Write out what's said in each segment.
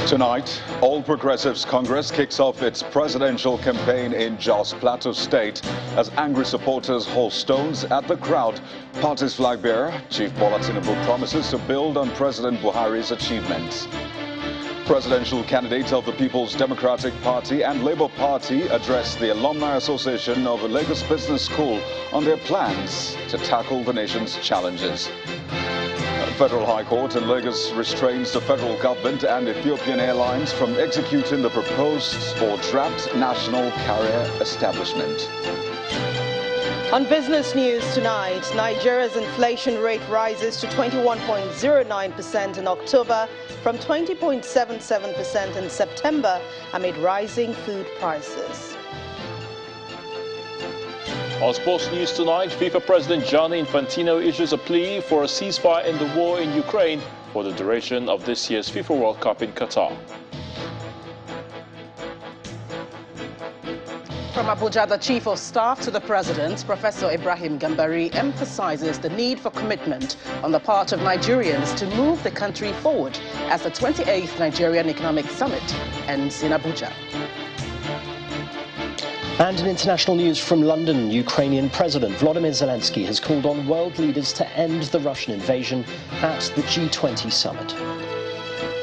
Tonight, All Progressives Congress kicks off its presidential campaign in Jos Plateau State as angry supporters haul stones at the crowd. Party's flag bearer, Chief Bola Tinubu, promises to build on President Buhari's achievements. Presidential candidates of the People's Democratic Party and Labour Party addressed the Alumni Association of the Lagos Business School on their plans to tackle the nation's challenges. Federal High Court in Lagos restrains the federal government and Ethiopian Airlines from executing the proposed or draft national carrier establishment. On business news tonight, Nigeria's inflation rate rises to 21.09% in October from 20.77% in September amid rising food prices. On sports news tonight, FIFA President Gianni Infantino issues a plea for a ceasefire in the war in Ukraine for the duration of this year's FIFA World Cup in Qatar. From Abuja, the Chief of Staff to the President, Professor Ibrahim Gambari, emphasizes the need for commitment on the part of Nigerians to move the country forward as the 28th Nigerian Economic Summit ends in Abuja. And in international news from London, Ukrainian President Volodymyr Zelensky has called on world leaders to end the Russian invasion at the G20 summit.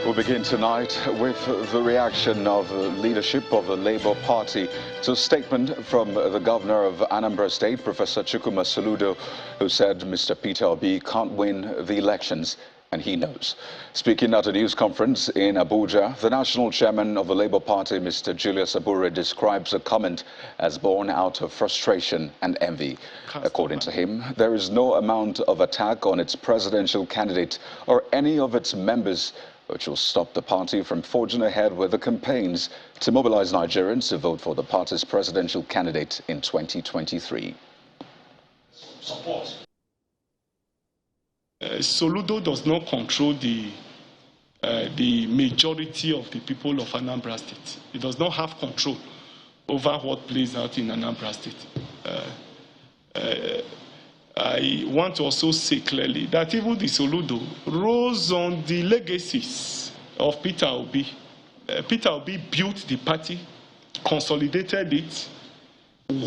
We'll begin tonight with the reaction of the leadership of the Labour Party to a statement from the governor of Anambra State, Professor Chukwuma Soludo, who said Mr. Peter Obi can't win the elections, and he knows. Speaking at a news conference in Abuja, the national chairman of the Labour Party, Mr. Julius Abure, describes the comment as born out of frustration and envy. According to him, there is no amount of attack on its presidential candidate or any of its members which will stop the party from forging ahead with the campaigns to mobilize Nigerians to vote for the party's presidential candidate in 2023. Support. Soludo does not control the majority of the people of Anambra State. He does not have control over what plays out in Anambra State. I want to also say clearly that even the Soludo rose on the legacies of Peter Obi. Peter Obi built the party, consolidated it,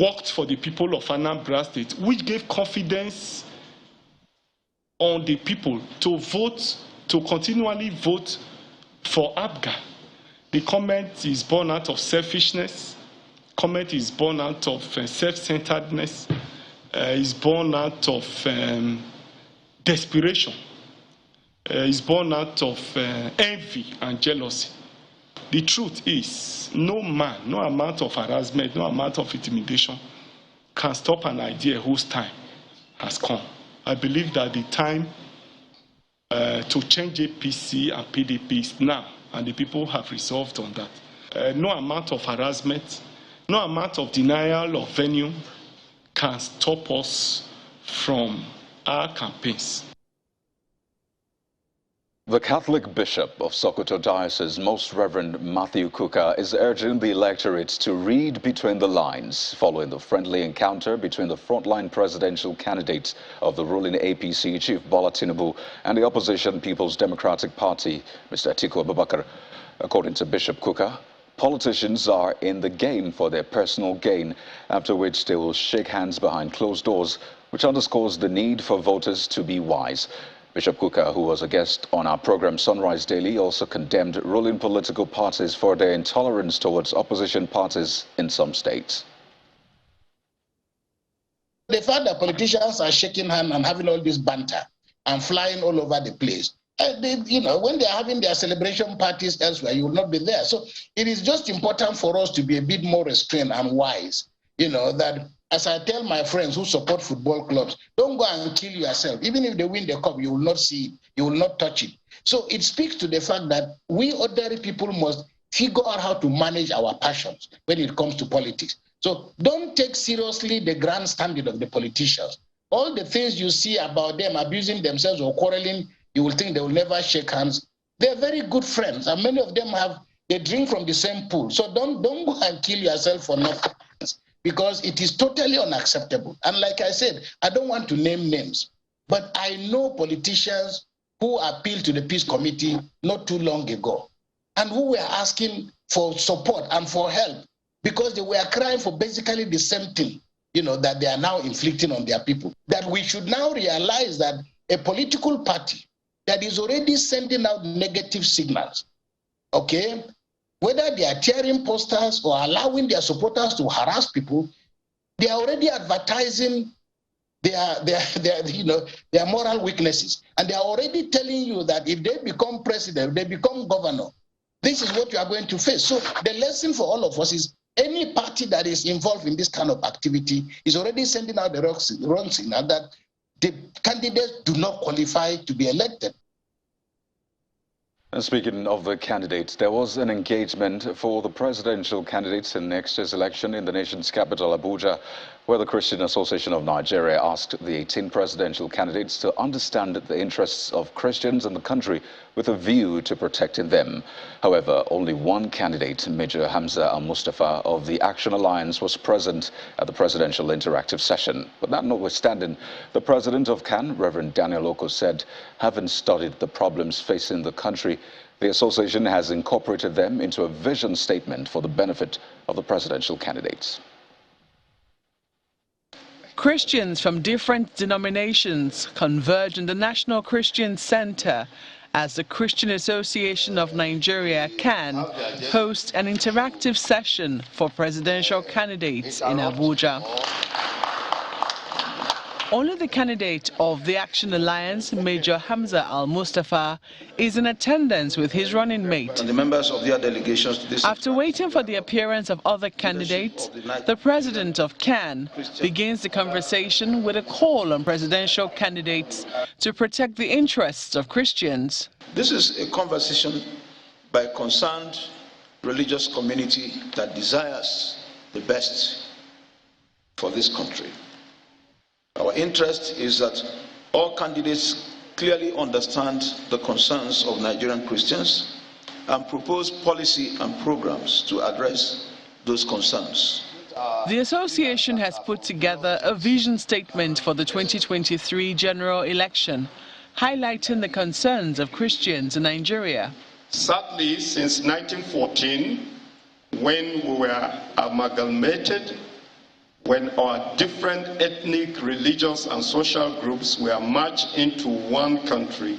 worked for the people of Anambra State, which gave confidence on the people to vote, to continually vote for APGA. The comment is born out of selfishness. Comment is born out of self-centeredness. Is born out of desperation. Is born out of envy and jealousy. The truth is, no man, no amount of harassment, no amount of intimidation can stop an idea whose time has come. I believe that the time to change APC and PDP is now, and the people have resolved on that. No amount of harassment, no amount of denial of venue can stop us from our campaigns. The Catholic Bishop of Sokoto Diocese, Most Reverend Matthew Kuka, is urging the electorate to read between the lines following the friendly encounter between the frontline presidential candidates of the ruling APC, Chief Bola Tinubu, and the opposition People's Democratic Party, Mr. Atiku Abubakar. According to Bishop Kuka, politicians are in the game for their personal gain, after which they will shake hands behind closed doors, which underscores the need for voters to be wise. Bishop Kuka, who was a guest on our program Sunrise Daily, also condemned ruling political parties for their intolerance towards opposition parties in some states. The fact that politicians are shaking hands and having all this banter and flying all over the place, when they are having their celebration parties elsewhere, you will not be there. So it is just important for us to be a bit more restrained and wise. That as I tell my friends who support football clubs, don't go and kill yourself. Even if they win the cup, you will not see it. You will not touch it. So it speaks to the fact that we ordinary people must figure out how to manage our passions when it comes to politics. So don't take seriously the grandstanding of the politicians. All the things you see about them abusing themselves or quarreling, you will think they will never shake hands. They're very good friends, and many of them they drink from the same pool. So don't go and kill yourself for nothing, because it is totally unacceptable. And like I said, I don't want to name names, but I know politicians who appealed to the Peace Committee not too long ago. and who were asking for support and for help because they were crying for basically the same thing, that they are now inflicting on their people. That we should now realize that a political party that is already sending out negative signals, okay, whether they are tearing posters or allowing their supporters to harass people, they are already advertising their moral weaknesses. And they are already telling you that if they become president, they become governor, this is what you are going to face. So the lesson for all of us is any party that is involved in this kind of activity is already sending out the wrong signal that the candidates do not qualify to be elected. And speaking of the candidates, there was an engagement for the presidential candidates in next year's election in the nation's capital, Abuja, where the Christian Association of Nigeria asked the 18 presidential candidates to understand the interests of Christians in the country with a view to protecting them. However, only one candidate, Major Hamza Al-Mustafa of the Action Alliance, was present at the presidential interactive session. But that notwithstanding, the president of CAN, Reverend Daniel Oko, said, having studied the problems facing the country, the association has incorporated them into a vision statement for the benefit of the presidential candidates. Christians from different denominations converge in the National Christian Center as the Christian Association of Nigeria, CAN, hosts an interactive session for presidential candidates in Abuja. Only the candidate of the Action Alliance, Major Hamza Al-Mustafa, is in attendance with his running mate. And the members of their delegations to this. After waiting for the appearance of other candidates, the president of CAN begins the conversation with a call on presidential candidates to protect the interests of Christians. This is a conversation by a concerned religious community that desires the best for this country. Our interest is that all candidates clearly understand the concerns of Nigerian Christians and propose policy and programs to address those concerns. The association has put together a vision statement for the 2023 general election, highlighting the concerns of Christians in Nigeria. Sadly, since 1914, when we were amalgamated, when our different ethnic, religious, and social groups were merged into one country,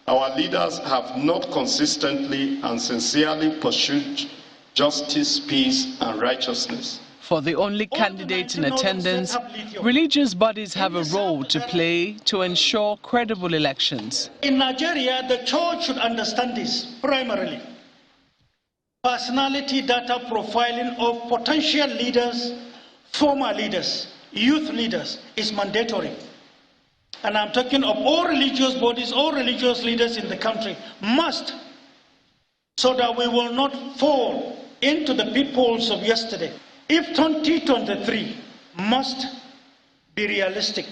our leaders have not consistently and sincerely pursued justice, peace, and righteousness. For the only candidate in attendance, religious bodies have a role to play to ensure credible elections. In Nigeria, the church should understand this primarily. Personality data profiling of potential leaders, former leaders, youth leaders is mandatory. And I'm talking of all religious bodies, all religious leaders in the country must, so that we will not fall into the pitfalls of yesterday. If 2023 must be realistic,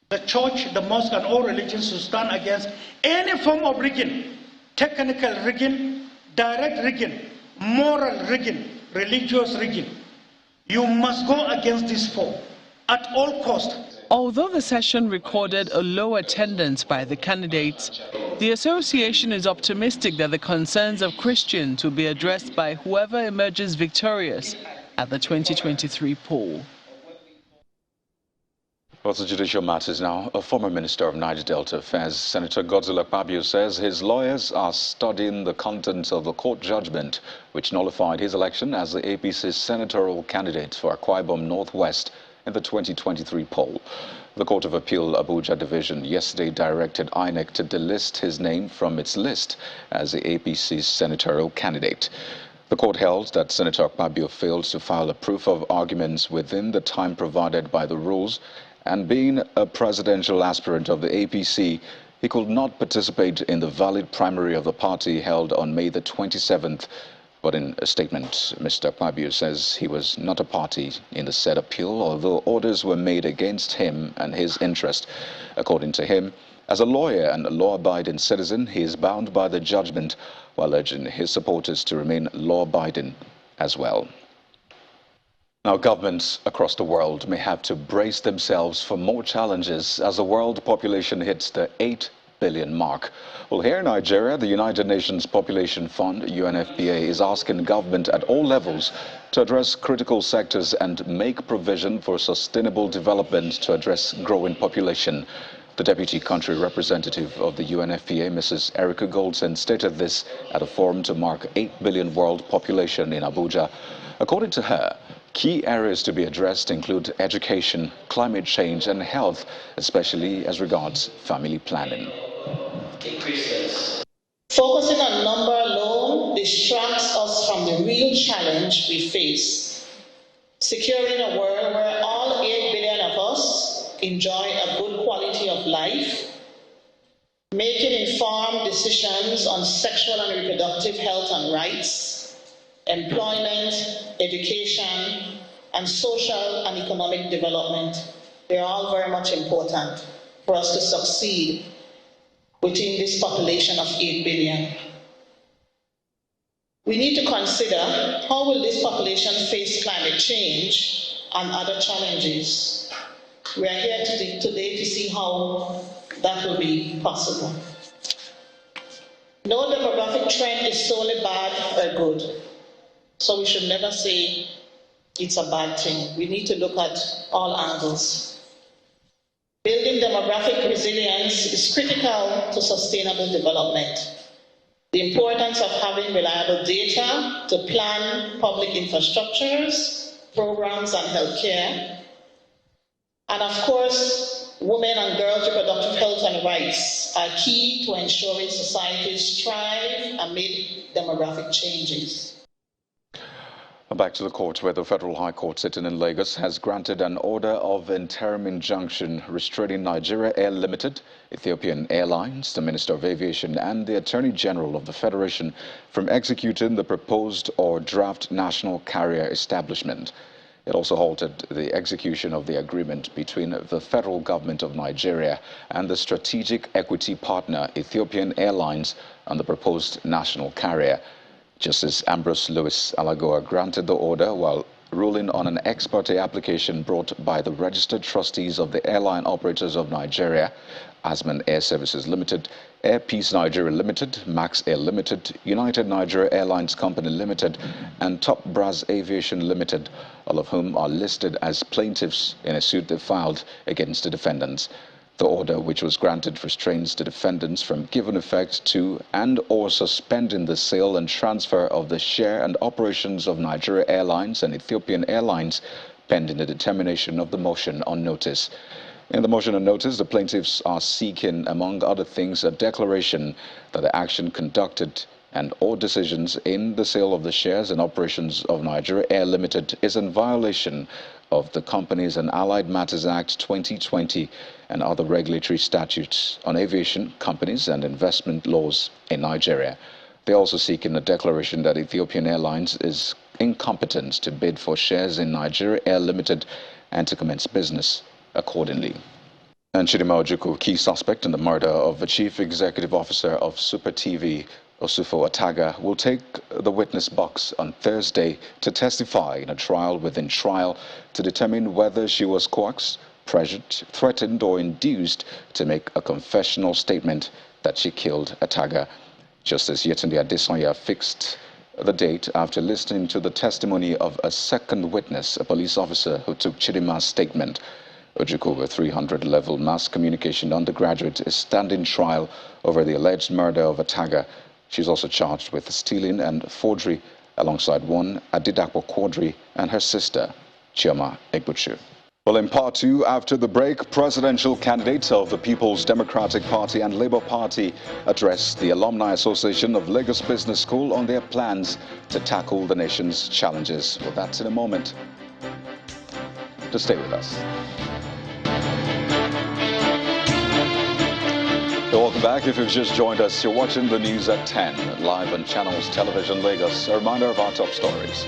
the church, the mosque, and all religions should stand against any form of rigging, technical rigging, direct rigging, moral rigging, religious rigging. You must go against this foe at all costs. Although the session recorded a low attendance by the candidates, the association is optimistic that the concerns of Christians will be addressed by whoever emerges victorious at the 2023 poll. What's the judicial matters now? A former Minister of Niger Delta Affairs, Senator Godswill Akpabio, says his lawyers are studying the contents of the court judgment which nullified his election as the APC's senatorial candidate for Akwa Ibom Northwest in the 2023 poll. The Court of Appeal Abuja Division yesterday directed INEC to delist his name from its list as the APC's senatorial candidate. The court held that Senator Akpabio failed to file a proof of arguments within the time provided by the rules, and being a presidential aspirant of the APC, he could not participate in the valid primary of the party held on May the 27th. But in a statement, Mr. Akpabio says he was not a party in the said appeal, although orders were made against him and his interest. According to him, as a lawyer and a law-abiding citizen, he is bound by the judgment, while urging his supporters to remain law-abiding as well. Now, governments across the world may have to brace themselves for more challenges as the world population hits the 8 billion mark. Well, here in Nigeria, the United Nations Population Fund, UNFPA, is asking government at all levels to address critical sectors and make provision for sustainable development to address growing population. The deputy country representative of the UNFPA, Mrs. Erica Goldson, stated this at a forum to mark 8 billion world population in Abuja. According to her, key areas to be addressed include education, climate change and health, especially as regards family planning. Focusing on number alone distracts us from the real challenge we face. Securing a world where all 8 billion of us enjoy a good quality of life, making informed decisions on sexual and reproductive health and rights, employment, education, and social and economic development. They're all very much important for us to succeed within this population of 8 billion. We need to consider how will this population face climate change and other challenges. We are here today to see how that will be possible. No demographic trend is solely bad or good, so we should never say it's a bad thing. We need to look at all angles. Building demographic resilience is critical to sustainable development. The importance of having reliable data to plan public infrastructures, programs, and healthcare. And of course, women and girls' reproductive health and rights are key to ensuring societies thrive amid demographic changes. Back to the court, where the Federal High Court sitting in Lagos has granted an order of interim injunction restraining Nigeria Air Limited, Ethiopian Airlines, the Minister of Aviation and the Attorney General of the Federation from executing the proposed or draft national carrier establishment. It also halted the execution of the agreement between the federal government of Nigeria and the strategic equity partner Ethiopian Airlines on the proposed national carrier. Justice Ambrose Louis Alagoa granted the order while ruling on an ex parte application brought by the registered trustees of the Airline Operators of Nigeria, Asman Air Services Limited, Air Peace Nigeria Limited, Max Air Limited, United Nigeria Airlines Company Limited, and Top Brass Aviation Limited, all of whom are listed as plaintiffs in a suit they filed against the defendants. The order, which was granted, restrains the defendants from giving effect to and/or suspending the sale and transfer of the share and operations of Nigeria Airlines and Ethiopian Airlines, pending the determination of the motion on notice. In the motion on notice, the plaintiffs are seeking, among other things, a declaration that the action conducted and all decisions in the sale of the shares and operations of Nigeria Air Limited is in violation of the Companies and Allied Matters Act 2020 and other regulatory statutes on aviation, companies and investment laws in Nigeria. They are also seeking a declaration that Ethiopian Airlines is incompetent to bid for shares in Nigeria Air Limited and to commence business accordingly. And Chidinma Ojukwu, key suspect in the murder of the chief executive officer of Super TV, Osufo Ataga, will take the witness box on Thursday to testify in a trial within trial to determine whether she was coaxed, pressured, threatened or induced to make a confessional statement that she killed Ataga. Justice Yetunde Adesanya fixed the date after listening to the testimony of a second witness, a police officer who took Chidinma's statement. Ojukwu, a 300-level mass communication undergraduate, is standing trial over the alleged murder of Ataga. She's also charged with stealing and forgery alongside one Adedapo Quadri and her sister, Chioma Egbuchu. Well, in part two, after the break, presidential candidates of the People's Democratic Party and Labour Party addressed the Alumni Association of Lagos Business School on their plans to tackle the nation's challenges. Well, that's in a moment. To stay with us. Welcome back. If you've just joined us, you're watching the news at 10, live on Channels Television Lagos. A reminder of our top stories.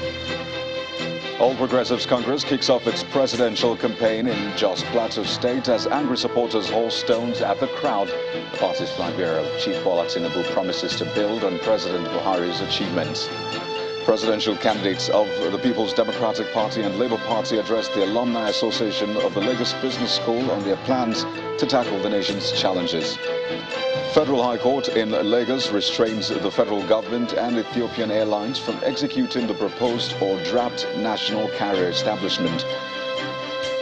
All Progressives Congress kicks off its presidential campaign in Jos Plateau State as angry supporters haul stones at the crowd. The party's flag bearer, Chief Bola Tinubu, promises to build on President Buhari's achievements. Presidential candidates of the People's Democratic Party and Labour Party addressed the Alumni Association of the Lagos Business School on their plans to tackle the nation's challenges. Federal High Court in Lagos restrains the federal government and Ethiopian Airlines from executing the proposed or draft national carrier establishment.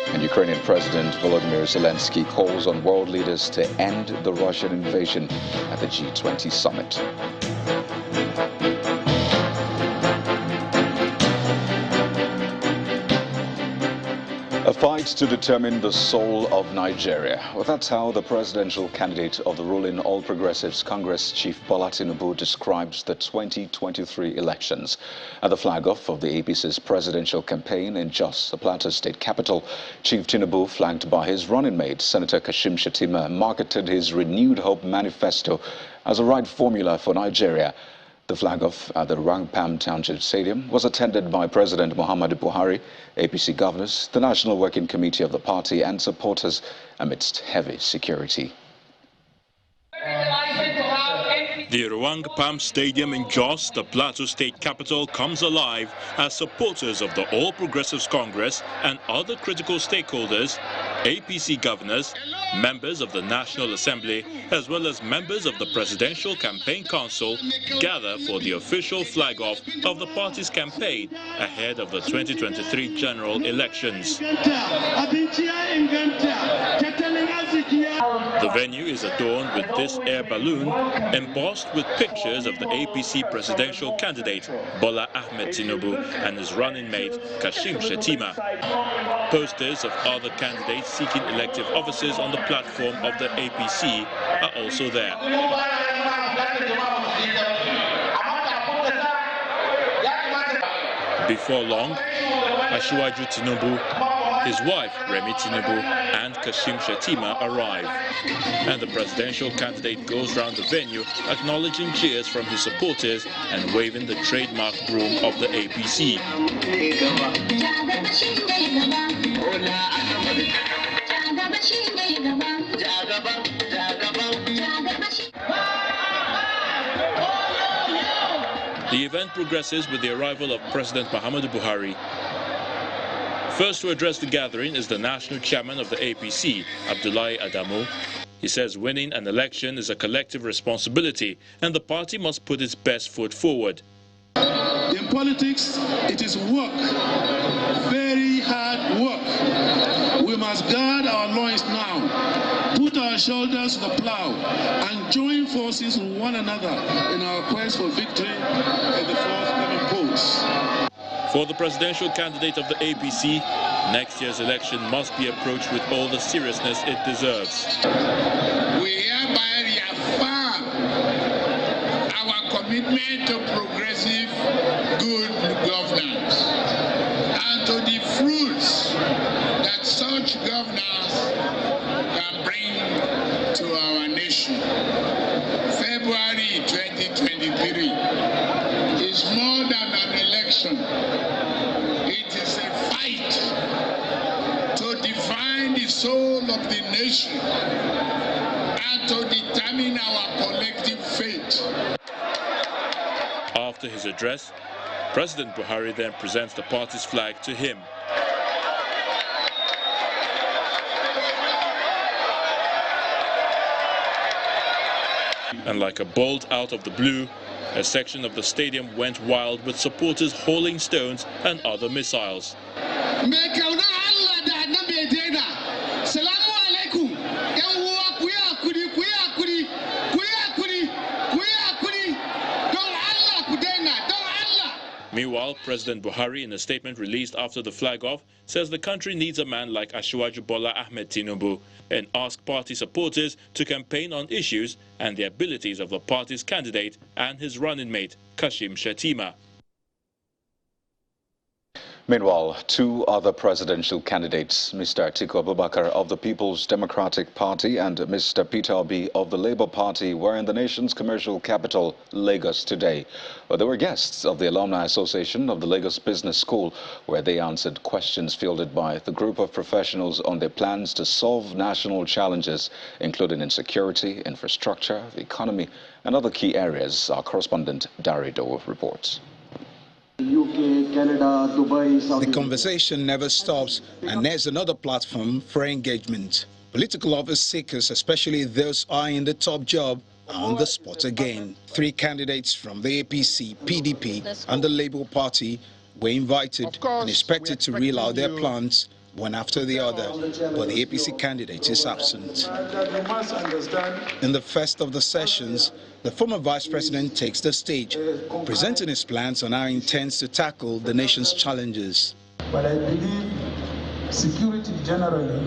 And Ukrainian President Volodymyr Zelensky calls on world leaders to end the Russian invasion at the G20 summit. A fight to determine the soul of Nigeria. Well, that's how the presidential candidate of the ruling All Progressives Congress, Chief Bola Tinubu, describes the 2023 elections. At the flag-off of the APC's presidential campaign in Jos, the Plateau State capital, Chief Tinubu, flanked by his running mate, Senator Kashim Shettima, marketed his Renewed Hope manifesto as a right formula for Nigeria. The flag-off at the Rangpam Township Stadium was attended by President Muhammadu Buhari, APC governors, the National Working Committee of the party and supporters amidst heavy security. The Rangpam Stadium in Jos, the Plateau State capital, comes alive as supporters of the All Progressives Congress and other critical stakeholders, APC governors, members of the National Assembly, as well as members of the Presidential Campaign Council, gather for the official flag-off of the party's campaign ahead of the 2023 general elections. The venue is adorned with this air balloon embossed with pictures of the APC presidential candidate Bola Ahmed Tinubu and his running mate Kashim Shettima. Posters of other candidates seeking elective offices on the platform of the APC are also there. Before long, Asiwaju Tinubu, his wife Remi Tinubu and Kashim Shettima arrive, and the presidential candidate goes round the venue acknowledging cheers from his supporters and waving the trademark broom of the APC. The event progresses with the arrival of President Muhammadu Buhari. First to address the gathering is the national chairman of the APC, Abdullahi Adamu. He says winning an election is a collective responsibility and the party must put its best foot forward. In politics, it is work, very hard work. We must guard our loins now, put our shoulders to the plow, and join forces with one another in our quest for victory at the forthcoming polls. For the presidential candidate of the APC, next year's election must be approached with all the seriousness it deserves. We hereby reaffirm our commitment to progressive good governance and to the fruits that such governance can bring to our nation. February 2023 is more than an election. It is a fight to define the soul of the nation and to determine our collective fate. After his address, President Buhari then presents the party's flag to him. And like a bolt out of the blue, a section of the stadium went wild with supporters hurling stones and other missiles. Meanwhile, President Buhari, in a statement released after the flag-off, says the country needs a man like Asiwaju Bola Ahmed Tinubu and asked party supporters to campaign on issues and the abilities of the party's candidate and his running mate, Kashim Shettima. Meanwhile, two other presidential candidates, Mr. Atiku Abubakar of the People's Democratic Party and Mr. Peter Obi of the Labour Party, were in the nation's commercial capital, Lagos, today. They were guests of the Alumni Association of the Lagos Business School, where they answered questions fielded by the group of professionals on their plans to solve national challenges, including insecurity, infrastructure, the economy, and other key areas. Our correspondent, Dari Doe, reports. UK, Canada, Dubai, Saudi. The conversation never stops, and there's another platform for engagement. Political office seekers, especially those eyeing the top job, are on the spot again. 3 candidates from the APC, PDP and the Labour Party were invited and expected to reel out their plans one after the other, but the APC candidate is absent. In the first of the sessions, the former vice president takes the stage, presenting his plans on how he intends to tackle the nation's challenges. But I believe security generally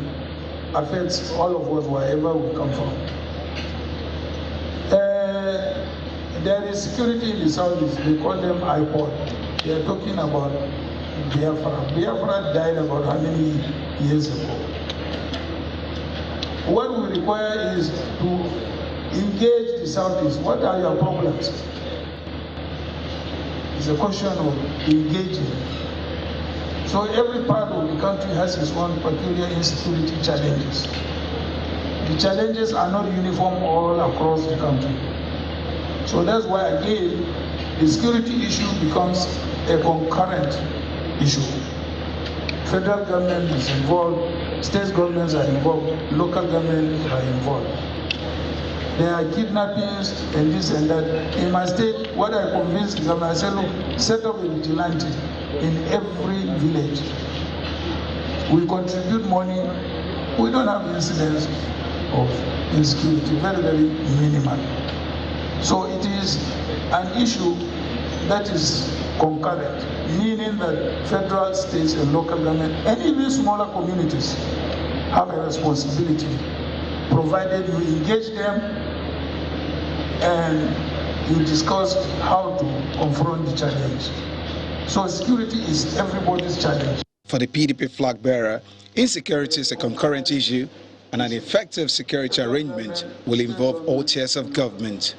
affects all of us wherever we come from. There is security in the southeast. They call them IPOD. They are talking about Biafra. Biafra died about how many years ago? What we require is to engage the southeast. What are your problems? It's a question of engaging. So every part of the country has its own peculiar insecurity challenges. The challenges are not uniform all across the country. So that's why, again, the security issue becomes a concurrent issue. Federal government is involved, state governments are involved, local governments are involved. There are kidnappings and this and that. In my state, what I convinced the government, I said, look, set up a vigilante in every village. We contribute money. We don't have incidents of insecurity, very, very minimal. So it is an issue that is concurrent, meaning that federal, states, and local government, and even smaller communities have a responsibility, provided you engage them and you discuss how to confront the challenge. So security is everybody's challenge. For the PDP flag bearer, insecurity is a concurrent issue, and an effective security arrangement will involve all tiers of government.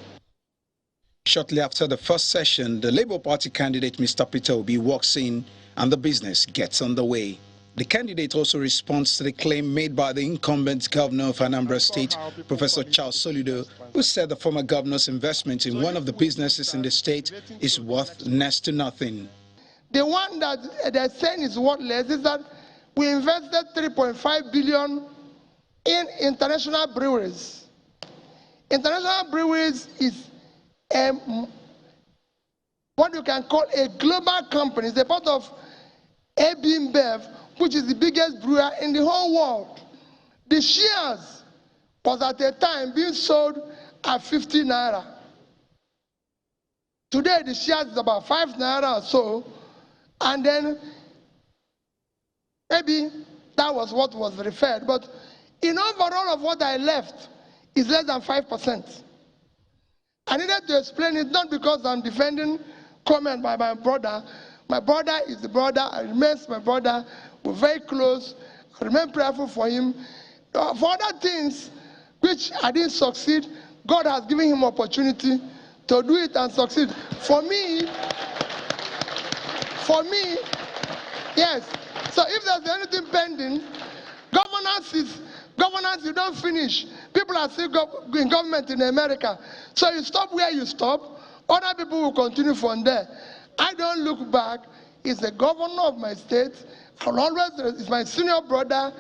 Shortly after the first session, the Labour Party candidate Mr. Peter Obi walks in and the business gets underway. The candidate also responds to the claim made by the incumbent governor of Anambra State, Professor Charles Soludo, who said the former governor's investment in one of the businesses in the state is worth next to nothing. The one that they're saying is worthless is that we invested 3.5 billion in international breweries. International breweries is what you can call a global company. It's a part of AB InBev, which is the biggest brewer in the whole world. The shares was at a time being sold at 50 naira. Today the shares is about 5 naira or so, and then maybe that was what was referred. But in overall of what I left is less than 5%. I needed to explain it not because I'm defending comment by my brother. My brother is the brother. I remains my brother. We're very close. I remain prayerful for him. For other things which I didn't succeed, God has given him opportunity to do it and succeed. For me, yes. So if there's anything pending, governance, you don't finish. People are still in government in America. So you stop where you stop. Other people will continue from there. I don't look back. He's the governor of my state. I'll always, he's my senior brother.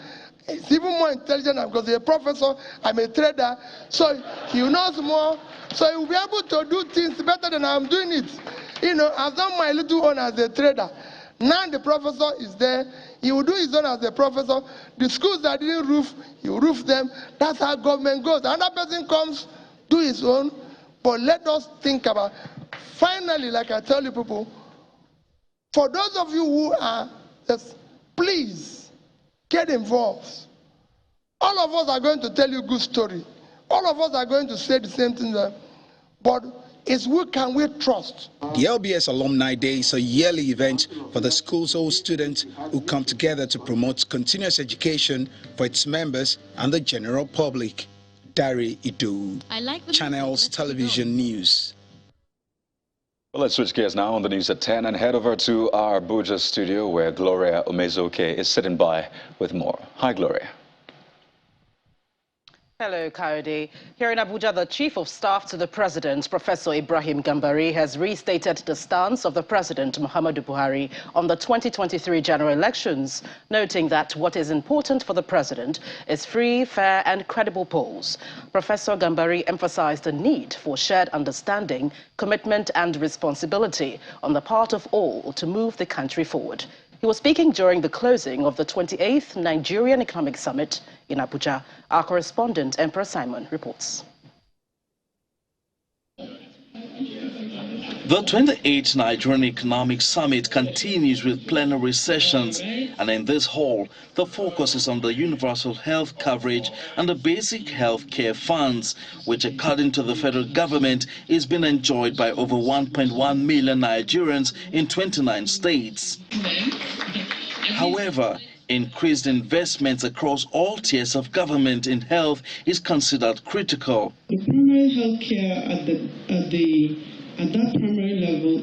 He's even more intelligent because he's a professor. I'm a trader. So he knows more. So he will be able to do things better than I'm doing it. You know, I've done my little own as a trader. Now the professor is there. He will do his own as a professor. The schools that didn't roof, he will roof them. That's how government goes. Another person comes, do his own. But let us think about, finally, like I tell you people, for those of you who are, yes, please get involved. All of us are going to tell you a good story. All of us are going to say the same thing there. But it's who can we trust? The LBS Alumni Day is a yearly event for the school's old students who come together to promote continuous education for its members and the general public. Dari Idu, Channels Television News. Well, let's switch gears now on the news at 10 and head over to our Abuja studio where Gloria Omezoke is sitting by with more. Hi, Gloria. Hello, Kayode. Here in Abuja, the Chief of Staff to the President, Professor Ibrahim Gambari, has restated the stance of the President, Muhammadu Buhari, on the 2023 general elections, noting that what is important for the President is free, fair and credible polls. Professor Gambari emphasized the need for shared understanding, commitment and responsibility on the part of all to move the country forward. He was speaking during the closing of the 28th Nigerian Economic Summit in Abuja. Our correspondent, Emperor Simon, reports. The 28th Nigerian Economic Summit continues with plenary sessions, and in this hall, the focus is on the universal health coverage and the basic health care funds, which according to the federal government is being enjoyed by over 1.1 million Nigerians in 29 states. However, increased investments across all tiers of government in health is considered critical. The primary health care at that primary level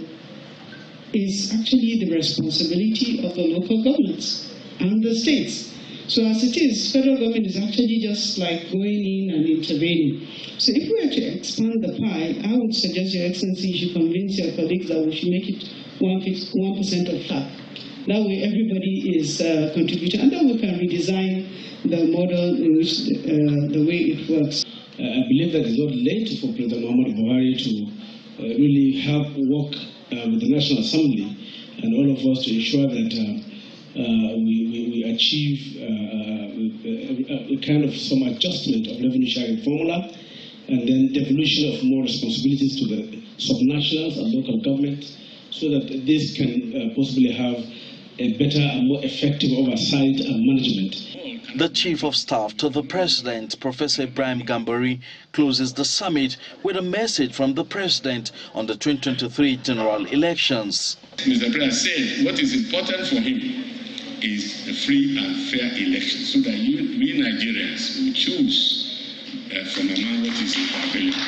is actually the responsibility of the local governments and the states. So as it is, federal government is actually just like going in and intervening. So if we are to expand the pie, I would suggest Your Excellency you should convince your colleagues that we should make it 1% of that. That way everybody is contributing, and then we can redesign the model in which the way it works. I believe that it's not late for President Muhammadu Buhari to really help work with the National Assembly and all of us to ensure that we achieve a kind of some adjustment of revenue sharing formula, and then devolution of more responsibilities to the subnationals and local government, so that this can possibly have a better and more effective oversight and management. The Chief of Staff to the President, Professor Ibrahim Gambari, closes the summit with a message from the President on the 2023 general elections. Mr. President said what is important for him is a free and fair election, so that we Nigerians will choose from among what is available.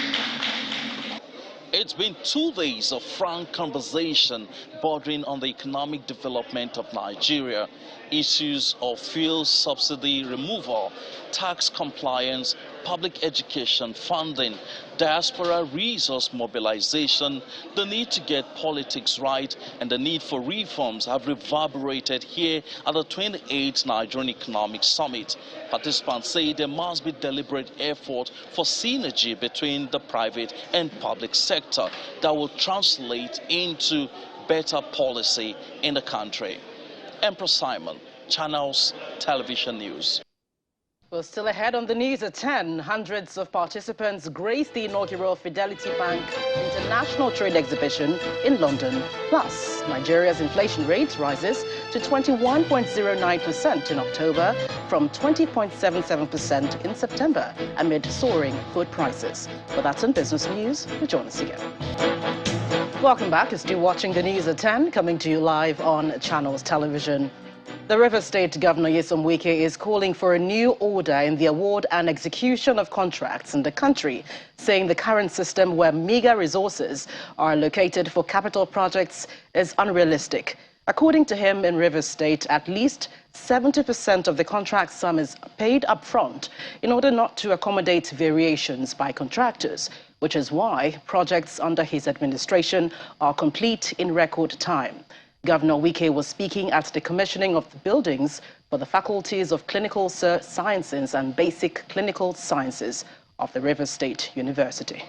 It's been 2 days of frank conversation bordering on the economic development of Nigeria. Issues of fuel subsidy removal, tax compliance, public education funding, diaspora resource mobilization, the need to get politics right, and the need for reforms have reverberated here at the 28th Nigerian Economic Summit. Participants say there must be deliberate effort for synergy between the private and public sector that will translate into better policy in the country. Emperor Simon, Channels Television News. Well, still ahead on the news at 10, hundreds of participants graced the inaugural Fidelity Bank International Trade Exhibition in London. Plus, Nigeria's inflation rate rises to 21.09% in October from 20.77% in September amid soaring food prices. But that's in business news. Join us again. Welcome back. You're still watching the news at 10, coming to you live on Channels Television. The Rivers State Governor Nyesom Wike is calling for a new order in the award and execution of contracts in the country, saying the current system where meager resources are allocated for capital projects is unrealistic. According to him, in Rivers State, at least 70% of the contract sum is paid up front in order not to accommodate variations by contractors, which is why projects under his administration are complete in record time. Governor Wike was speaking at the commissioning of the buildings for the faculties of Clinical Sciences and Basic Clinical Sciences of the Rivers State University.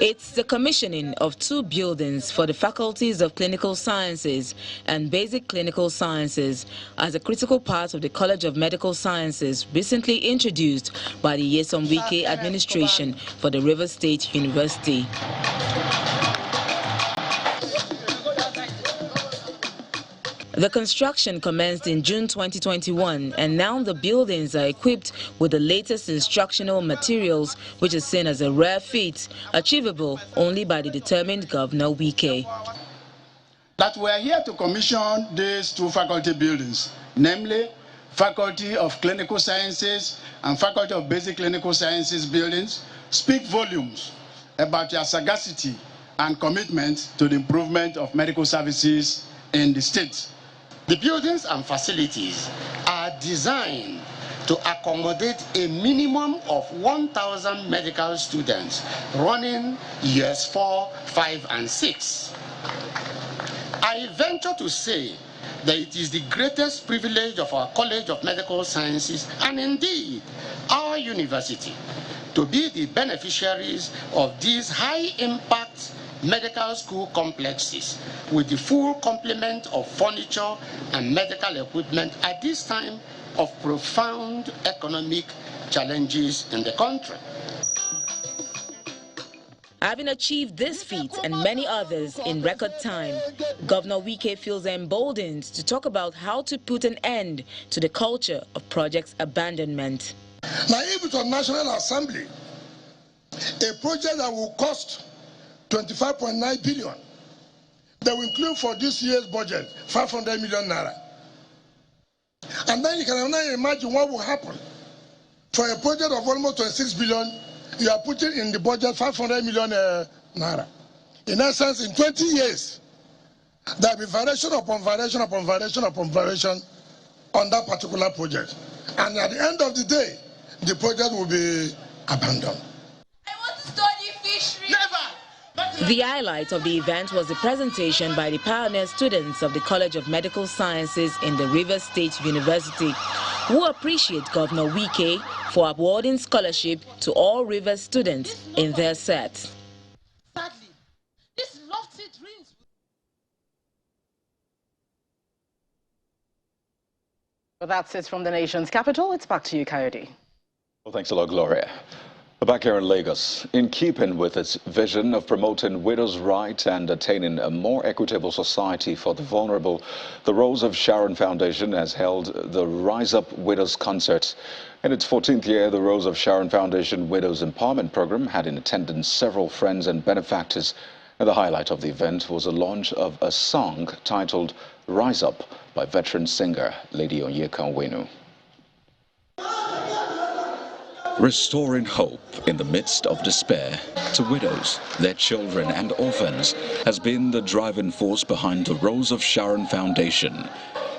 It's the commissioning of 2 buildings for the faculties of Clinical Sciences and Basic Clinical Sciences as a critical part of the College of Medical Sciences recently introduced by the Nyesom Wike administration for the Rivers State University. The construction commenced in June 2021, and now the buildings are equipped with the latest instructional materials, which is seen as a rare feat, achievable only by the determined Governor Wike. That we are here to commission these 2 faculty buildings, namely Faculty of Clinical Sciences and Faculty of Basic Clinical Sciences buildings, speak volumes about your sagacity and commitment to the improvement of medical services in the state. The buildings and facilities are designed to accommodate a minimum of 1,000 medical students running years 4, 5, and 6. I venture to say that it is the greatest privilege of our College of Medical Sciences, and indeed our university, to be the beneficiaries of these high-impact medical school complexes with the full complement of furniture and medical equipment at this time of profound economic challenges in the country. Having achieved this feat and many others in record time, Governor Wike feels emboldened to talk about how to put an end to the culture of project abandonment. Now, if it was National Assembly, a project that will cost 25.9 billion, they will include for this year's budget 500 million naira. And then you can now imagine what will happen for a project of almost 26 billion. You are putting in the budget 500 million naira. In essence, in 20 years, there will be variation upon variation upon variation upon variation on that particular project. And at the end of the day, the project will be abandoned. I want to study fishery. Never! The highlight of the event was the presentation by the pioneer students of the College of Medical Sciences in the Rivers State University, who appreciate Governor Wike for awarding scholarship to all Rivers students in their set. Sadly, these lofty dreams. Well, that's it from the nation's capital. It's back to you, Coyote. Well, thanks a lot, Gloria. Back here in Lagos, in keeping with its vision of promoting widows' rights and attaining a more equitable society for the vulnerable, the Rose of Sharon Foundation has held the Rise Up Widows Concert. In its 14th year, the Rose of Sharon Foundation Widows Empowerment Program had in attendance several friends and benefactors. And the highlight of the event was the launch of a song titled Rise Up by veteran singer Lady Onyeka Onwenu. Restoring hope in the midst of despair to widows, their children and orphans has been the driving force behind the Rose of Sharon Foundation.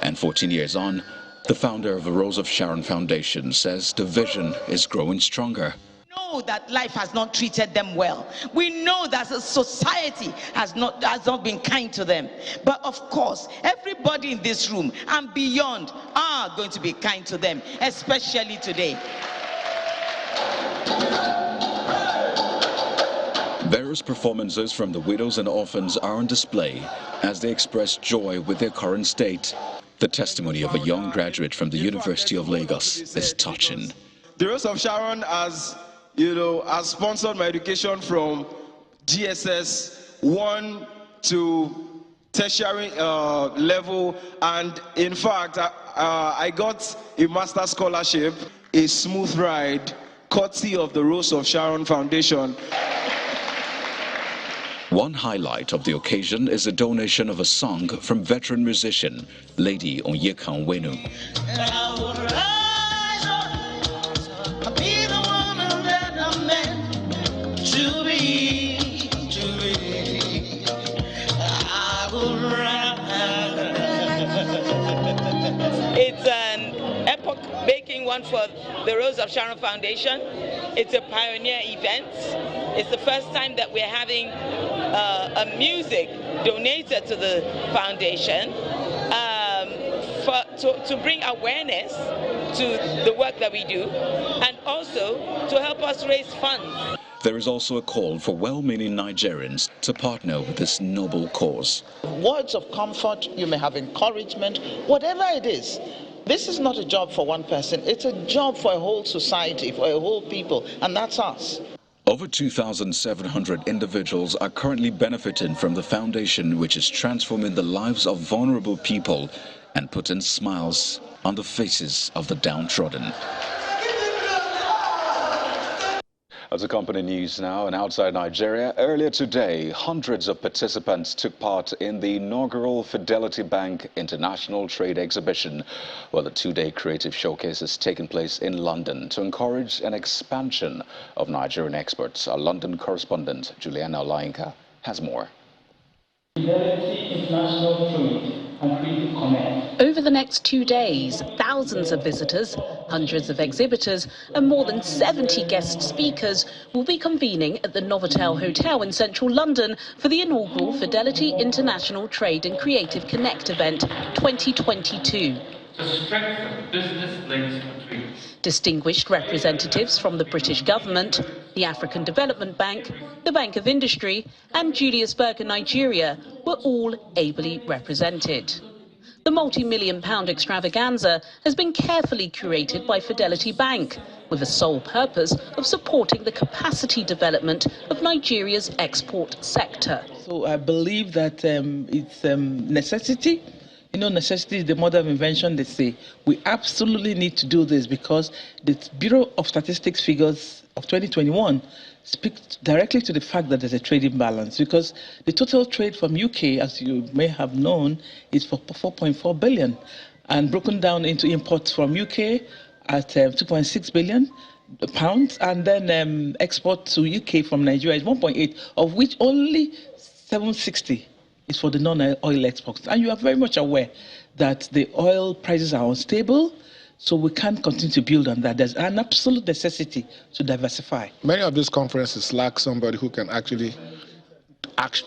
And 14 years on, the founder of the Rose of Sharon Foundation says the vision is growing stronger. We know that life has not treated them well. We know that society has not been kind to them. But of course, everybody in this room and beyond are going to be kind to them, especially today. Various performances from the widows and orphans are on display as they express joy with their current state. The testimony of a young graduate from the University of Lagos is touching. The Rose of Sharon has sponsored my education from GSS 1 to tertiary level, and in fact, I got a master's scholarship, a smooth ride, courtesy of the Rose of Sharon Foundation. One highlight of the occasion is a donation of a song from veteran musician Lady Onyeka Onwenu. It's an epoch-making one for the Rose of Sharon Foundation. It's a pioneer event. It's the first time that we're having a music donated to the foundation to bring awareness to the work that we do, and also to help us raise funds. There is also a call for well-meaning Nigerians to partner with this noble cause. Words of comfort, you may have encouragement, whatever it is. This is not a job for one person, it's a job for a whole society, for a whole people, and that's us. Over 2,700 individuals are currently benefiting from the foundation, which is transforming the lives of vulnerable people and putting smiles on the faces of the downtrodden. As a company news now, and outside Nigeria, earlier today, hundreds of participants took part in the inaugural Fidelity Bank International Trade Exhibition, where the two-day creative showcase is taking place in London to encourage an expansion of Nigerian exports. Our London correspondent, Juliana Olainka, has more. Fidelity International Trade complete comment. Over the next 2 days, thousands of visitors, hundreds of exhibitors, and more than 70 guest speakers will be convening at the Novotel Hotel in central London for the inaugural Fidelity International Trade and Creative Connect event 2022. To strengthen business links between Distinguished representatives from the British government, the African Development Bank, the Bank of Industry, and Julius Berger Nigeria were all ably represented. The multi-million-pound extravaganza has been carefully curated by Fidelity Bank, with the sole purpose of supporting the capacity development of Nigeria's export sector. So I believe that it's necessity. You know, necessity is the mother of invention, they say. We absolutely need to do this because the Bureau of Statistics figures of 2021 speak directly to the fact that there's a trade imbalance, because the total trade from UK, as you may have known, is for 4.4 billion, and broken down into imports from UK at 2.6 billion pounds, and then export to UK from Nigeria is 1.8, of which only 760 is for the non-oil exports. And you are very much aware that the oil prices are unstable, so we can't continue to build on that. There's an absolute necessity to diversify. Many of these conferences lack somebody who can actually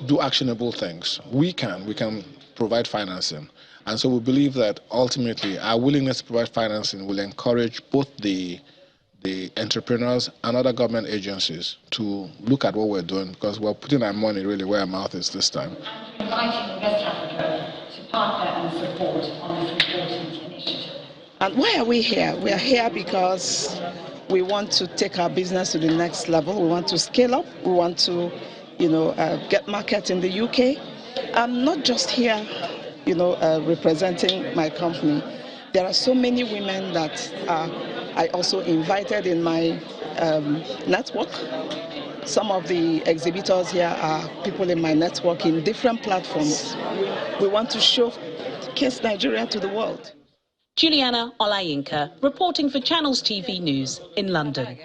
do actionable things. We can provide financing. And so we believe that ultimately our willingness to provide financing will encourage both the entrepreneurs and other government agencies to look at what we're doing, because we're putting our money really where our mouth is this time. Inviting West Africa to partner and support on this important initiative. And why are we here? We are here because we want to take our business to the next level. We want to scale up. We want to, get market in the UK. I'm not just here, representing my company. There are so many women that I also invited in my network. Some of the exhibitors here are people in my network in different platforms. We want to showcase Nigeria to the world. Juliana Olayinka, reporting for Channels TV News in London.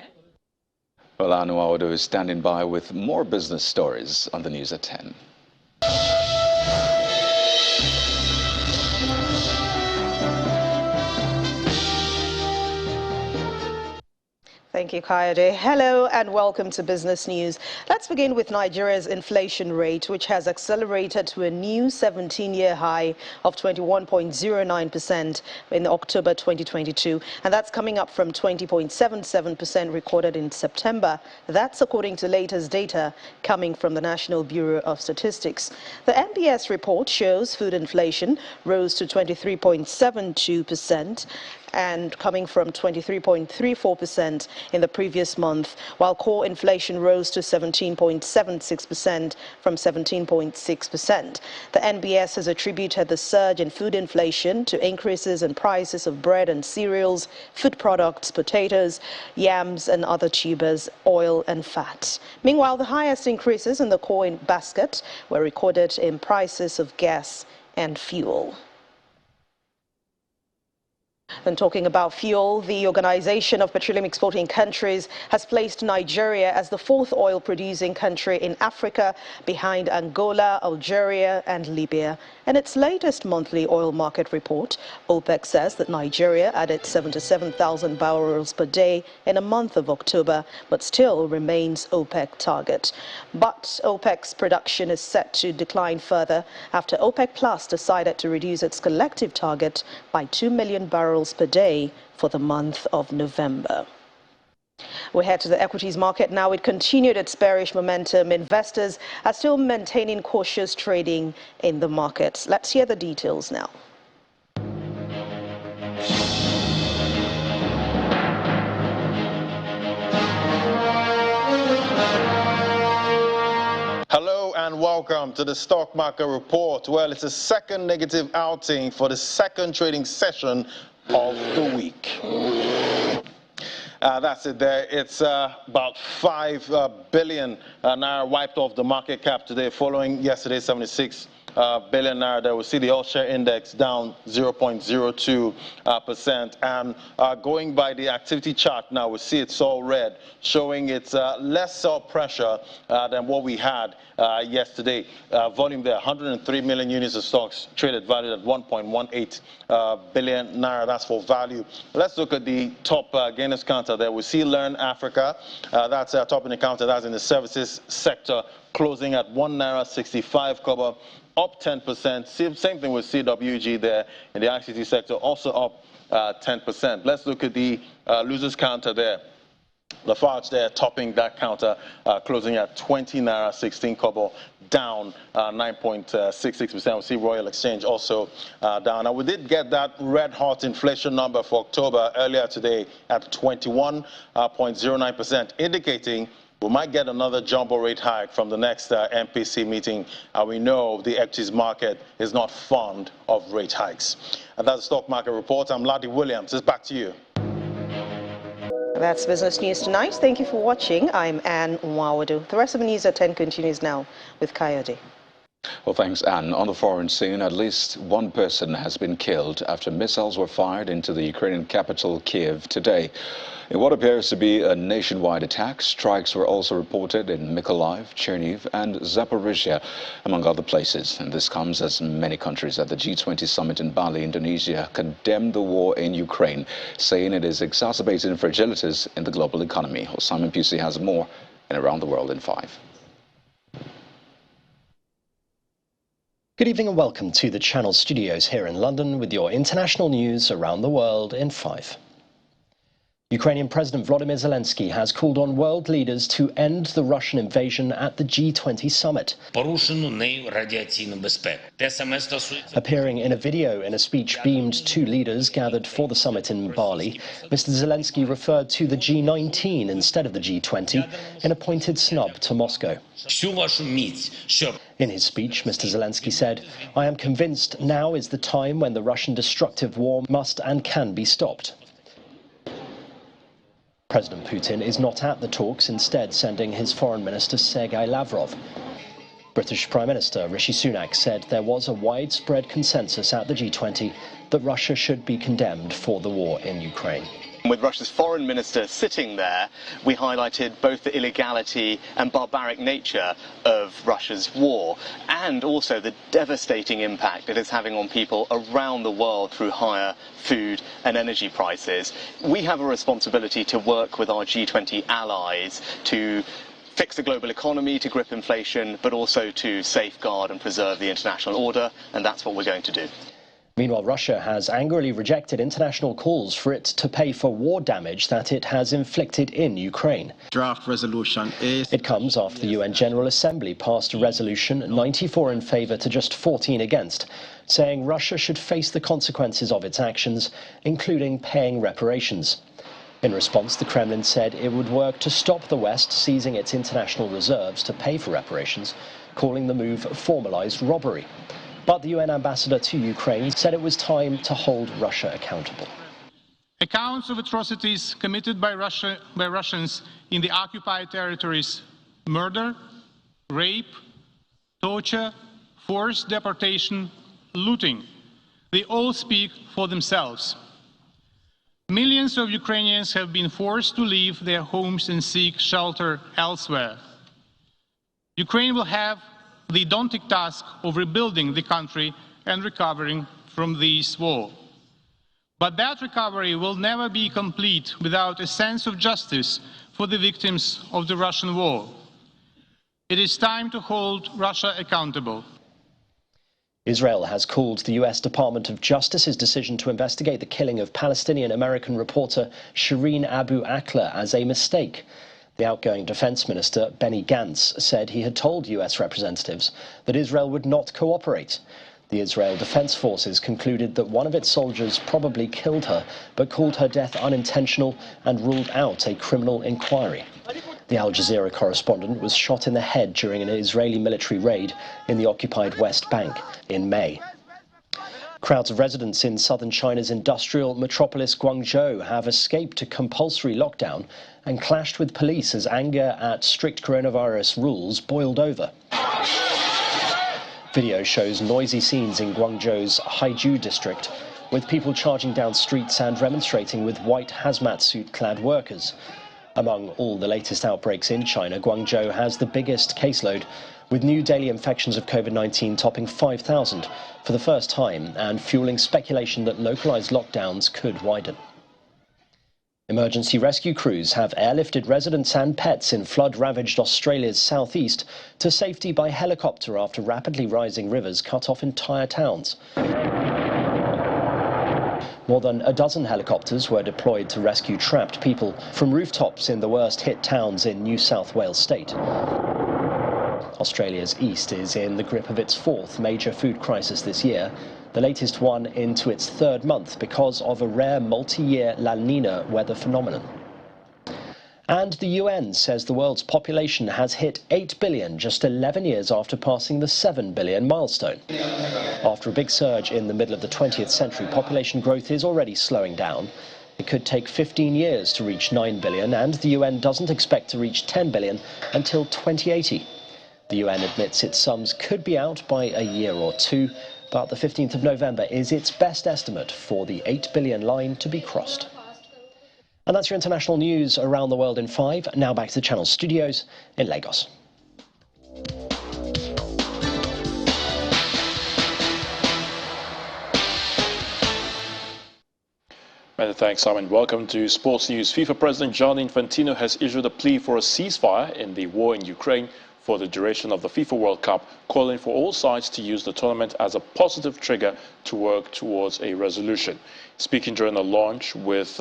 Well, Anu Awodo is standing by with more business stories on the news at 10. Thank you, Kayode. Hello and welcome to Business News. Let's begin with Nigeria's inflation rate, which has accelerated to a new 17-year high of 21.09% in October 2022. And that's coming up from 20.77% recorded in September. That's according to latest data coming from the National Bureau of Statistics. The NBS report shows food inflation rose to 23.72%. and coming from 23.34% in the previous month, while core inflation rose to 17.76% from 17.6%. The NBS has attributed the surge in food inflation to increases in prices of bread and cereals, food products, potatoes, yams and other tubers, oil and fat. Meanwhile, the highest increases in the core basket were recorded in prices of gas and fuel. And talking about fuel, the Organization of Petroleum Exporting Countries has placed Nigeria as the fourth oil-producing country in Africa, behind Angola, Algeria and Libya. In its latest monthly oil market report, OPEC says that Nigeria added 77,000 barrels per day in a month of October, but still remains OPEC target. But OPEC's production is set to decline further after OPEC Plus decided to reduce its collective target by 2 million barrels per day for the month of November. We head to the equities market now. It continued its bearish momentum. Investors are still maintaining cautious trading in the markets. Let's hear the details now. Hello and welcome to the stock market report. Well, it's a second negative outing for the second trading session of the week. That's it there. It's about 5 billion naira wiped off the market cap today following yesterday's 76 billion naira. There we see the all-share index down 0.02%. And going by the activity chart now, we see it's all red, showing it's less sell pressure than what we had yesterday. Volume there, 103 million units of stocks traded, valued at 1.18 billion naira. That's for value. Let's look at the top gainers counter there. We see Learn Africa. That's top in the counter. That's in the services sector, closing at 1.65 naira, up 10%. Same thing with CWG there in the ICT sector, also up 10%. Let's look at the losers counter there. Lafarge there topping that counter, closing at 20.16 naira, down 9.66%. We see Royal Exchange also down. Now, we did get that red-hot inflation number for October earlier today at 21.09%, indicating we might get another jumbo rate hike from the next MPC meeting. We know the equities market is not fond of rate hikes. And that's the stock market report. I'm Ladi Williams. It's back to you. That's Business News Tonight. Thank you for watching. I'm Anne Nwawadu. The rest of the news at 10 continues now with Kayode. Well, thanks, Anne. On the foreign scene, at least one person has been killed after missiles were fired into the Ukrainian capital, Kiev, today. In what appears to be a nationwide attack, strikes were also reported in Mykolaiv, Chernihiv and Zaporizhia, among other places. And this comes as many countries at the G20 summit in Bali, Indonesia, condemned the war in Ukraine, saying it is exacerbating fragilities in the global economy. Well, Simon Pusey has more in Around the World in 5. Good evening and welcome to the Channel Studios here in London with your international news around the world in 5. Ukrainian President Volodymyr Zelensky has called on world leaders to end the Russian invasion at the G20 summit. Appearing in a video in a speech beamed to leaders gathered for the summit in Bali, Mr. Zelensky referred to the G19 instead of the G20 in a pointed snub to Moscow. In his speech, Mr. Zelensky said, "I am convinced now is the time when the Russian destructive war must and can be stopped." President Putin is not at the talks, instead sending his foreign minister Sergei Lavrov. British Prime Minister Rishi Sunak said there was a widespread consensus at the G20 that Russia should be condemned for the war in Ukraine. With Russia's foreign minister sitting there, we highlighted both the illegality and barbaric nature of Russia's war and also the devastating impact it is having on people around the world through higher food and energy prices. We have a responsibility to work with our G20 allies to fix the global economy, to grip inflation, but also to safeguard and preserve the international order, and that's what we're going to do. Meanwhile, Russia has angrily rejected international calls for it to pay for war damage that it has inflicted in Ukraine. Draft resolution is... It comes after the UN General Assembly passed a resolution, 94 in favour to just 14 against, saying Russia should face the consequences of its actions, including paying reparations. In response, the Kremlin said it would work to stop the West seizing its international reserves to pay for reparations, calling the move formalised robbery. But the UN ambassador to Ukraine said it was time to hold Russia accountable. Accounts of atrocities committed by Russians in the occupied territories, murder, rape, torture, forced deportation, looting, they all speak for themselves. Millions of Ukrainians have been forced to leave their homes and seek shelter elsewhere. Ukraine will have the daunting task of rebuilding the country and recovering from this war. But that recovery will never be complete without a sense of justice for the victims of the Russian war. It is time to hold Russia accountable. Israel has called the US Department of Justice's decision to investigate the killing of Palestinian-American reporter Shireen Abu Akleh as a mistake. The outgoing defense minister, Benny Gantz, said he had told US representatives that Israel would not cooperate. The Israel Defense Forces concluded that one of its soldiers probably killed her, but called her death unintentional and ruled out a criminal inquiry. The Al Jazeera correspondent was shot in the head during an Israeli military raid in the occupied West Bank in May. Crowds of residents in southern China's industrial metropolis Guangzhou have escaped a compulsory lockdown and clashed with police as anger at strict coronavirus rules boiled over. Video shows noisy scenes in Guangzhou's Haizhu district, with people charging down streets and demonstrating with white hazmat suit-clad workers. Among all the latest outbreaks in China, Guangzhou has the biggest caseload, with new daily infections of COVID-19 topping 5,000 for the first time and fueling speculation that localized lockdowns could widen. Emergency rescue crews have airlifted residents and pets in flood-ravaged Australia's southeast to safety by helicopter after rapidly rising rivers cut off entire towns. More than a dozen helicopters were deployed to rescue trapped people from rooftops in the worst-hit towns in New South Wales state. Australia's east is in the grip of its fourth major food crisis this year, the latest one into its third month because of a rare multi-year La Nina weather phenomenon. And the UN says the world's population has hit 8 billion just 11 years after passing the 7 billion milestone. After a big surge in the middle of the 20th century, population growth is already slowing down. It could take 15 years to reach 9 billion, and the UN doesn't expect to reach 10 billion until 2080. The UN admits its sums could be out by a year or two, but the 15th of November is its best estimate for the 8 billion line to be crossed. And that's your international news around the world in 5. Now back to the Channel studios in Lagos. Many thanks, Simon. Welcome to Sports News. FIFA President Gianni Infantino has issued a plea for a ceasefire in the war in Ukraine for the duration of the FIFA World Cup, calling for all sides to use the tournament as a positive trigger to work towards a resolution. Speaking during a lunch with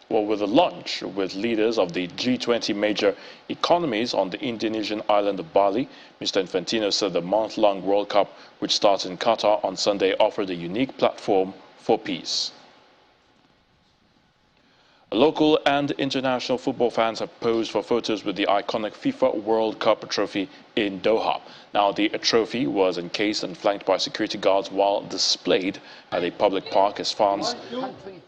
leaders of the G20 major economies on the Indonesian island of Bali, Mr. Infantino said the month-long World Cup, which starts in Qatar on Sunday, offered a unique platform for peace. Local and international football fans have posed for photos with the iconic FIFA World Cup trophy in Doha. Now, the trophy was encased and flanked by security guards while displayed at a public park as fans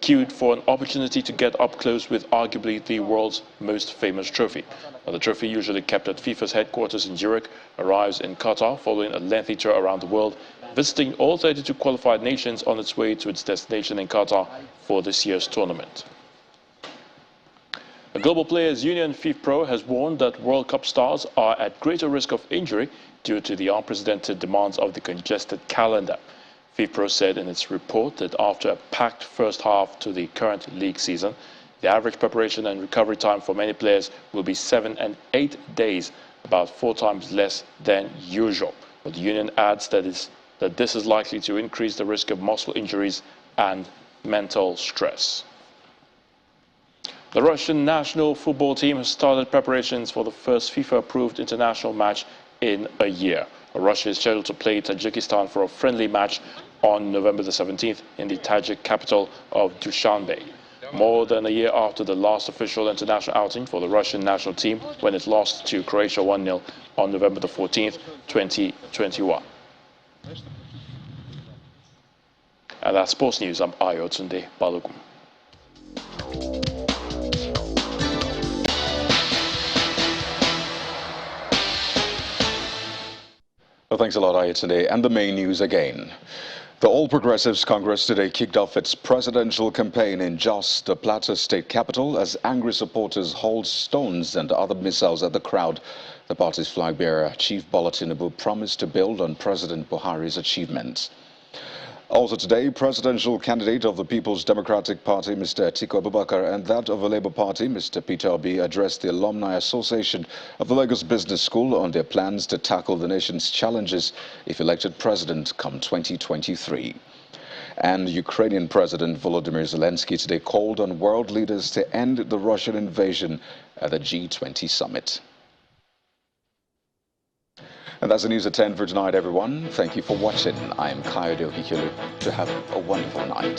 queued for an opportunity to get up close with arguably the world's most famous trophy. Now, the trophy, usually kept at FIFA's headquarters in Zurich, arrives in Qatar following a lengthy tour around the world, visiting all 32 qualified nations on its way to its destination in Qatar for this year's tournament. The Global Players Union, FIFPro, has warned that World Cup stars are at greater risk of injury due to the unprecedented demands of the congested calendar. FIFPro said in its report that after a packed first half to the current league season, the average preparation and recovery time for many players will be 7 and 8 days, about 4 times less than usual. But the union adds that this is likely to increase the risk of muscle injuries and mental stress. The Russian national football team has started preparations for the first FIFA-approved international match in a year. Russia is scheduled to play Tajikistan for a friendly match on November the 17th in the Tajik capital of Dushanbe. More than a year after the last official international outing for the Russian national team when it lost to Croatia 1-0 on November the 14th, 2021. And that's Sports News. I'm Ayotunde Balogun. Well, thanks a lot, Aya, today. And the main news again. The All Progressives Congress today kicked off its presidential campaign in Jos, the Plateau state capital, as angry supporters hauled stones and other missiles at the crowd. The party's flag bearer, Chief Bola Tinubu, promised to build on President Buhari's achievements. Also today, presidential candidate of the People's Democratic Party, Mr. Atiku Abubakar, and that of the Labour Party, Mr. Peter Obi, addressed the Alumni Association of the Lagos Business School on their plans to tackle the nation's challenges if elected president come 2023. And Ukrainian President Volodymyr Zelensky today called on world leaders to end the Russian invasion at the G20 summit. And that's the news at 10 for tonight, everyone. Thank you for watching. I'm Kayode Okikelu. To have a wonderful night.